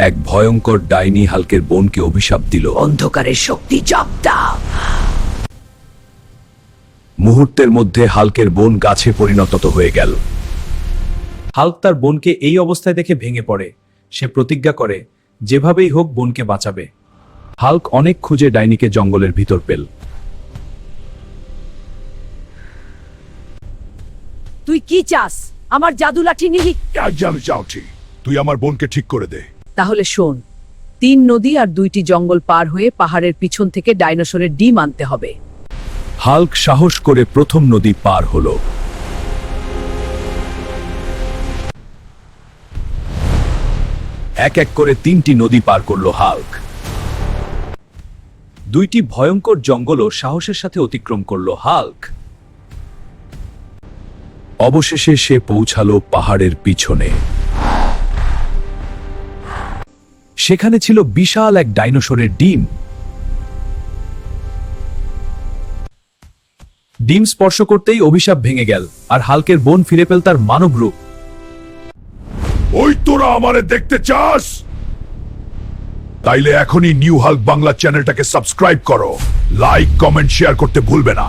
এক ভয়ঙ্কর ডাইনি হাল্কের বোনকে অভিশাপ দিল। অন্ধকারের শক্তি জপ দাও। মুহূর্তের মধ্যে হাল্কের বোন গাছে পরিণত হয়ে গেল। হাল্ক তার বোনকে এই অবস্থায় দেখে ভেঙে পড়ে। সে প্রতিজ্ঞা করে যেভাবেই হোক বোনকে বাঁচাবে। হাল্ক অনেক খুঁজে ডাইনিকে জঙ্গলের ভিতর পেল। তুই কি চাস? আমার জাদু লাঠি নিলি? আমি চাচ্ছি তুই আমার বোনকে ঠিক করে দে। তাহলে শোন, 3 নদী আর 2টি জঙ্গল পার হয়ে পাহাড়ের পিছন থেকে ডাইনোসরের ডিম আনতে হবে। হাল্ক সাহস করে প্রথম নদী পার হলো। এক এক করে 3টি নদী পার করলো হাল্ক। 2টি ভয়ঙ্কর জঙ্গলও সাহসের সাথে অতিক্রম করলো হাল্ক। অবশেষে সে পৌঁছালো পাহাড়ের পিছনে। সেখানে ছিল বিশাল এক ডাইনোসরের ডিম। ডিম স্পর্শ করতেই অভিশাপ ভেঙে গেল, আর হাল্কের বোন ফিরে পেল তার মানব রূপ। ওই তোরা আমারে দেখতে চাস? তাইলে এখনই নিউ হাল্ক বাংলা চ্যানেলটাকে সাবস্ক্রাইব করো, লাইক কমেন্ট শেয়ার করতে ভুলবে না।